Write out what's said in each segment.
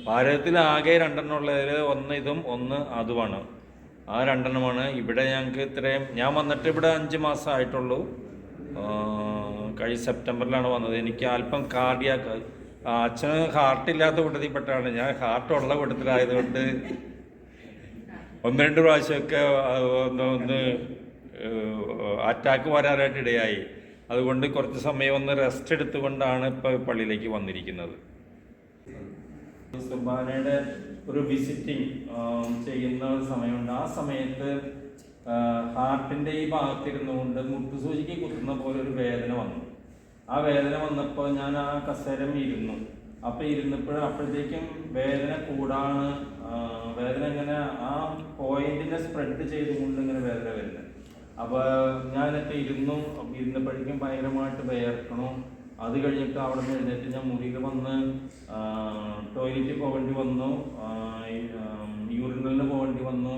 ഭാരതത്തിൽ ആകെ 2 ഉള്ളതിൽ ഒന്ന് ഇതും ഒന്ന് അതുമാണ്. ആ 2 ഇവിടെ ഞങ്ങൾക്ക് ഇത്രയും. ഞാൻ വന്നിട്ട് ഇവിടെ 5 മാസം ആയിട്ടുള്ളൂ. കഴിഞ്ഞ സെപ്റ്റംബറിലാണ് വന്നത്. എനിക്ക് അല്പം കാർഡിയാക്ക്, അച്ഛന് ഹാർട്ടില്ലാത്ത കൂട്ടത്തിൽപ്പെട്ടാണ്. ഞാൻ ഹാർട്ടുള്ള കൂട്ടത്തിലായതുകൊണ്ട് 1-2 പ്രാവശ്യമൊക്കെ ഒന്ന് അറ്റാക്ക് വരാനായിട്ട് ഇടയായി. അതുകൊണ്ട് കുറച്ച് സമയം ഒന്ന് റെസ്റ്റ് എടുത്തുകൊണ്ടാണ് ഇപ്പോൾ പള്ളിയിലേക്ക് വന്നിരിക്കുന്നത്. സുബാനയുടെ ഒരു വിസിറ്റിംഗ് ചെയ്യുന്ന ഒരു സമയമുണ്ട്. ആ സമയത്ത് ഹാർട്ടിൻ്റെ ഈ ഭാഗത്തിരുന്നുകൊണ്ട് മുട്ടുസൂചിക്ക് കുത്തുന്ന പോലെ ഒരു വേദന വന്നു. ആ വേദന വന്നപ്പോൾ ഞാൻ ആ കസേരം ഇരുന്നു. അപ്പോൾ അപ്പോഴത്തേക്കും വേദന കൂടാണ്. വേദന ഇങ്ങനെ ആ പോയിന്റിനെ സ്പ്രെഡ് ചെയ്തുകൊണ്ട് ഇങ്ങനെ വേദന വരുന്നത്. അപ്പോൾ ഞാനൊക്കെ ഇരുന്നപ്പോഴേക്കും ഭയങ്കരമായിട്ട് വേർക്കണു. അത് കഴിഞ്ഞിട്ട് അവിടെ നിന്ന് എഴുന്നേറ്റ് ഞാൻ മുറിയിൽ വന്ന് ടോയ്ലറ്റിൽ പോകേണ്ടി വന്നു, യൂറിനലിന് പോകേണ്ടി വന്നു.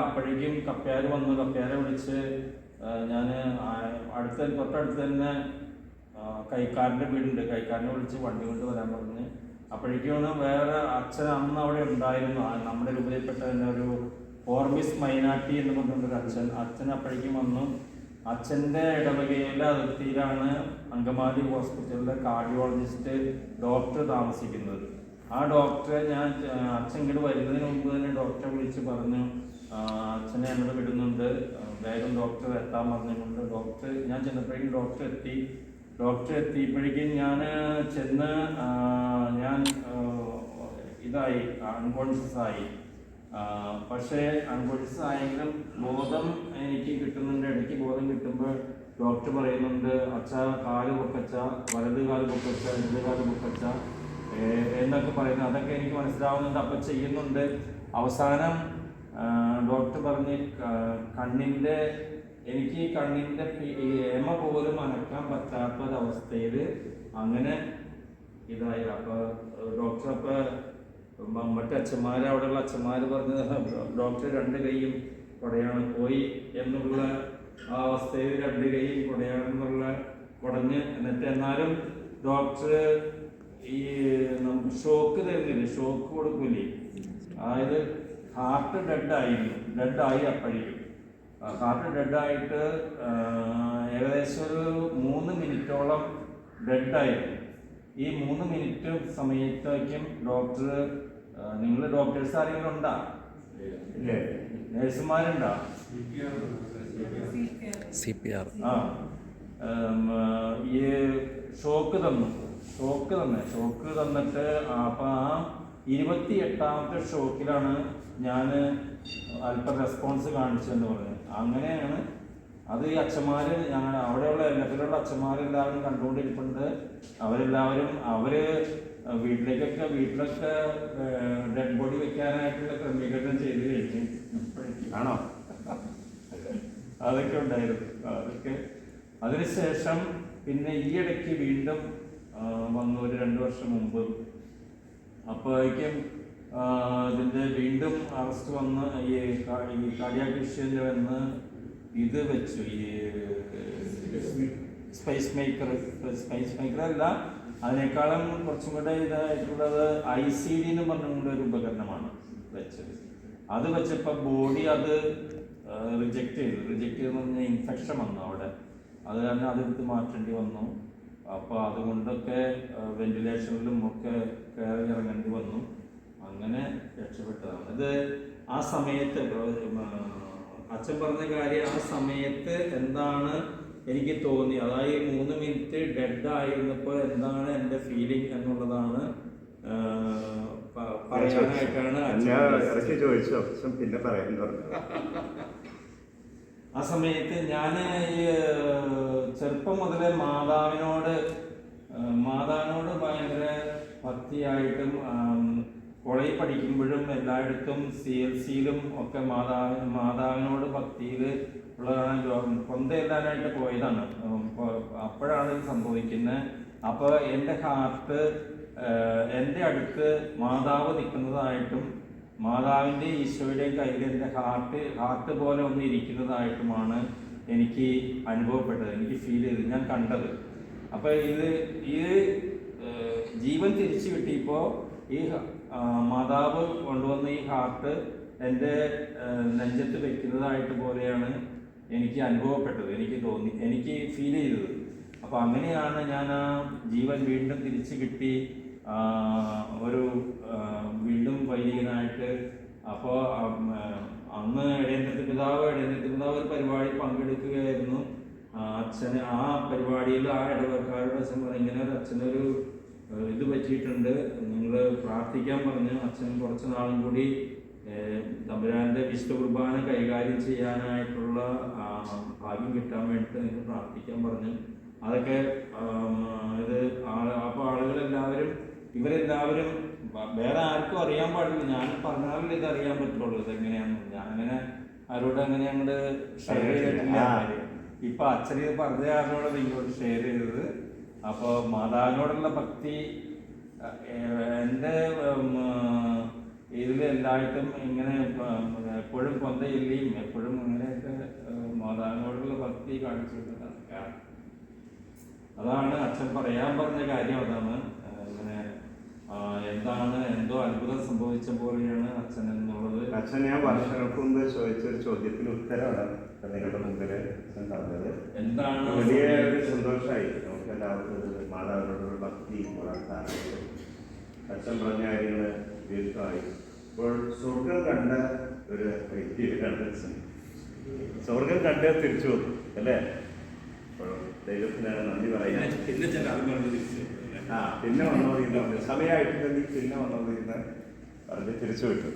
അപ്പോഴേക്കും കപ്പ്യാര് വന്നു. കപ്പ്യാരെ വിളിച്ച് ഞാൻ തൊട്ടടുത്ത് തന്നെ കൈക്കാരൻ്റെ വീടുണ്ട്, കൈക്കാരനെ വിളിച്ച് വണ്ടി കൊണ്ട് വരാൻ പറഞ്ഞ്. അപ്പോഴേക്കാണ് വേറെ അച്ഛൻ അന്ന് അവിടെ ഉണ്ടായിരുന്നു. നമ്മുടെ രൂപയിൽപ്പെട്ട തന്നെ ഒരു ഓർമിസ് മൈനാട്ടി എന്ന് പറഞ്ഞൊരു അച്ഛൻ അപ്പോഴേക്കും വന്നു. അച്ഛൻ്റെ ഇടവകയിലെ അതിർത്തിയിലാണ് അങ്കമാലി ഹോസ്പിറ്റലിലെ കാർഡിയോളജിസ്റ്റ് ഡോക്ടർ താമസിക്കുന്നത്. ആ ഡോക്ടറെ അച്ഛൻ ഇങ്ങോട്ട് വരുന്നതിന് മുമ്പ് തന്നെ ഡോക്ടറെ വിളിച്ച് പറഞ്ഞു, അച്ഛനെ എന്നോട് വിടുന്നുണ്ട്, വേഗം ഡോക്ടർ എത്താൻ പറഞ്ഞുകൊണ്ട് ഞാൻ ചെന്നപ്പോഴേക്കും ഡോക്ടർ എത്തിയപ്പോഴേക്കും ഞാൻ അൺകോൺഷ്യസ് ആയി. പക്ഷേ അൺകോൺഷ്യസ് ആയെങ്കിലും ബോധം എനിക്ക് കിട്ടുന്നുണ്ട്. ഇടയ്ക്ക് ബോധം കിട്ടുമ്പോൾ ഡോക്ടർ പറയുന്നുണ്ട്, അച്ഛാ കാല് പൊക്കച്ച, വലത് കാല് പൊക്കച്ച, ഇടത് കാല് പൊക്കച്ച എന്നൊക്കെ പറയുന്നു. അതൊക്കെ എനിക്ക് മനസ്സിലാവുന്നുണ്ട്. അപ്പം ചെയ്യുന്നുണ്ട്. അവസാനം ഡോക്ടർ പറഞ്ഞ് എനിക്ക് കണ്ണിൻ്റെ എമ പോലും അനക്കാൻ പറ്റാത്തൊരവസ്ഥയിൽ അങ്ങനെ ഇതായി. അപ്പോൾ ഡോക്ടർ മറ്റേ അവിടെയുള്ള അച്ഛന്മാർ പറഞ്ഞത് ഡോക്ടർ 2 കൈയും കുടയാണ് പോയി എന്നുള്ള ആ അവസ്ഥയിൽ 2 കൈയും കുടയാണെന്നുള്ള കുടഞ്ഞ്. എന്നിട്ട് എന്നാലും ഡോക്ടർ ഈ നമുക്ക് ഷോക്ക് തരുന്നില്ല, ഷോക്ക് കൊടുക്കൂലേ. അതായത് ഹാർട്ട് ഡെഡായി. അപ്പോഴേക്കും ഹാർട്ട് ഡെഡായിട്ട് ഏകദേശം ഒരു 3 മിനിറ്റോളം ഡെഡായിരുന്നു. ഈ 3 മിനിറ്റ് സമയത്തേക്കും ഡോക്ടർ, നിങ്ങൾ ഡോക്ടേഴ്സ് ആരെങ്കിലും ഉണ്ടാ? നേഴ്സുമാരുണ്ടാ? CPR. ഈ ഷോക്ക് തന്നിട്ട് അപ്പം ആ 28ാമത്തെ ഷോക്കിലാണ് ഞാൻ അല്പം റെസ്പോൺസ് കാണിച്ചതെന്ന് പറഞ്ഞത്. അങ്ങനെയാണ് അത്. ഈ അച്ഛന്മാർ അവിടെയുള്ള എല്ലാത്തിലുള്ള അച്ഛന്മാരെല്ലാവരും കണ്ടുകൊണ്ടിരിപ്പുണ്ട്. അവരെല്ലാവരും വീട്ടിലൊക്കെ ഡെഡ് ബോഡി വെക്കാനായിട്ടുള്ള ക്രമീകരണം ചെയ്ത് കഴിഞ്ഞു. ആണോ? അതൊക്കെ ഉണ്ടായിരുന്നു. അതിനുശേഷം പിന്നെ ഈ ഇടയ്ക്ക് വീണ്ടും വന്നു, ഒരു 2 വർഷം മുമ്പ്. അപ്പോഴേക്കും ഇതിൻ്റെ വീണ്ടും അറസ്റ്റ് വന്ന് ഈ കാർഡിയാക് ഇഷ്യൂവിൽ വന്ന് ഇത് വെച്ചു. ഈ സ്പേസ് മേക്കർ അല്ല, അതിനേക്കാളും കുറച്ചും കൂടെ ഇതായിട്ടുള്ളത് ICD എന്ന് പറഞ്ഞുകൊണ്ട് ഒരു ഉപകരണമാണ് വെച്ചത്. അത് വെച്ചപ്പോൾ ബോഡി അത് റിജക്റ്റ് ചെയ്തെന്ന് പറഞ്ഞാൽ ഇൻഫെക്ഷൻ വന്നു അവിടെ. അത് കാരണം അതെടുത്ത് മാറ്റേണ്ടി വന്നു. അപ്പോൾ അതുകൊണ്ടൊക്കെ വെന്റിലേഷനിലും ഒക്കെ കയറി ഇറങ്ങേണ്ടി വന്നു. അങ്ങനെ രക്ഷപ്പെട്ടതാണ്. ഇത് ആ സമയത്ത് അച്ഛൻ പറഞ്ഞ കാര്യം, ആ സമയത്ത് എന്താണ് എനിക്ക് തോന്നി, അതായത് 3 മിനിറ്റ് ഡെഡ് ആയിരുന്നപ്പോൾ എന്താണ് എൻ്റെ ഫീലിംഗ് എന്നുള്ളതാണ് പറയാനായിട്ടാണ് ആ സമയത്ത് ഞാൻ ഈ ചെറുപ്പം മുതലേ മാതാവിനോട് ഭയങ്കര ഭക്തിയായിട്ടും കോളേജിൽ പഠിക്കുമ്പോഴും എല്ലായിടത്തും CLCയിലും ഒക്കെ മാതാവിനോട് ഭക്തിയിൽ ഉള്ളതാണ്. കൊന്തയെല്ലാനായിട്ട് പോയതാണ്. അപ്പോഴാണ് ഇത് സംഭവിക്കുന്നത്. അപ്പോൾ എൻ്റെ ഹാർട്ട് എൻ്റെ അടുത്ത് മാതാവ് നിൽക്കുന്നതായിട്ടും മാതാവിൻ്റെ ഈശോയുടെയും കയ്യിൽ എൻ്റെ ഹാർട്ട് പോലെ ഒന്ന് ഇരിക്കുന്നതായിട്ടുമാണ് എനിക്ക് അനുഭവപ്പെട്ടത്, എനിക്ക് ഫീൽ ചെയ്തത്, ഞാൻ കണ്ടത്. അപ്പോൾ ഇത് ജീവൻ തിരിച്ചു കിട്ടിയപ്പോൾ ഈ മാതാവ് കൊണ്ടുവന്ന ഈ ഹാർട്ട് എൻ്റെ നെഞ്ചത്ത് വെക്കുന്നതായിട്ട് പോലെയാണ് എനിക്ക് അനുഭവപ്പെട്ടത്, എനിക്ക് തോന്നി, എനിക്ക് ഫീൽ ചെയ്തത്. അപ്പോൾ അങ്ങനെയാണ് ഞാൻ ആ ജീവൻ വീണ്ടും തിരിച്ചു കിട്ടി, ഒരു വീണ്ടും വൈദികനായിട്ട്. അപ്പോൾ അന്ന് ഇടയന്നത്തെ പിതാവ് ഒരു പരിപാടി പങ്കെടുക്കുകയായിരുന്നു. അച്ഛന് ആ പരിപാടിയിൽ ആ ഇടവക്കാരുടെ അച്ഛൻ പറഞ്ഞു, ഇങ്ങനെ ഒരു അച്ഛനൊരു ഇത് പറ്റിയിട്ടുണ്ട്, നിങ്ങൾ പ്രാർത്ഥിക്കാൻ പറഞ്ഞു. അച്ഛൻ കുറച്ച് നാളും കൂടി തമ്പുരാൻ്റെ വിശുദ്ധ കുർബാന കൈകാര്യം ചെയ്യാനായിട്ടുള്ള ഭാഗ്യം കിട്ടാൻ വേണ്ടിയിട്ട് നിങ്ങൾ പ്രാർത്ഥിക്കാൻ പറഞ്ഞു. അതൊക്കെ ഇത് അപ്പോൾ ആളുകളെല്ലാവരും ഇവരെല്ലാവരും വേറെ ആർക്കും അറിയാൻ പാടില്ല, ഞാൻ പറഞ്ഞാലേ ഇത് അറിയാൻ പറ്റുള്ളൂ ഇതെങ്ങനെയാണെന്ന്. ഞാനങ്ങനെ ആരോട് അങ്ങനെ അങ്ങോട്ട് ഷെയർ ചെയ്തിട്ടില്ല. ഇപ്പൊ അച്ഛന് പറഞ്ഞ കാരണമാണ് ഇങ്ങോട്ട് ഷെയർ ചെയ്തത്. അപ്പോൾ മാതാവിനോടുള്ള ഭക്തി എൻ്റെ ഇതിൽ എല്ലായിട്ടും ഇങ്ങനെ എപ്പോഴും കൊന്തയില്ലേയും എപ്പോഴും ഇങ്ങനെയൊക്കെ മാതാവിനോടുള്ള ഭക്തി കാണിച്ചിട്ടുണ്ട്. അതാണ് അച്ഛൻ പറയാൻ പറഞ്ഞ കാര്യം. അതാണ് ഇങ്ങനെ എന്താണ് എന്തോ അത്ഭുതം സംഭവിച്ച പോലെയാണ് അച്ഛൻ എന്നുള്ളത്. അച്ഛൻ ഞാൻ വർഷങ്ങൾക്ക് മുമ്പ് ചോദിച്ചൊരു ചോദ്യത്തിന് ഉത്തരവാണ് നിങ്ങളുടെ മുമ്പിൽ അച്ഛൻ പറഞ്ഞത്. എന്താണ് വലിയ ഒരു സന്തോഷമായി നമുക്ക് എല്ലാവർക്കും മാതാവിനോടുള്ള ഭക്തി വളർത്താനായിട്ട്. അച്ഛൻ പറഞ്ഞ കാര്യങ്ങൾ ദീർഘമായി. ഇപ്പോൾ സ്വർഗം കണ്ട ഒരു വ്യക്തിയാണ് അച്ഛൻ. സ്വർഗം കണ്ട് തിരിച്ചു വന്നു അല്ലേ? അപ്പോൾ ദൈവത്തിനാണ് നന്ദി പറയാൻ. പിന്നെ വന്നോണ്ടിരുന്ന സമയമായിട്ടുണ്ടെങ്കിൽ പിന്നെ വന്നോണ്ടിരുന്ന പറഞ്ഞ് തിരിച്ചു വിട്ടു.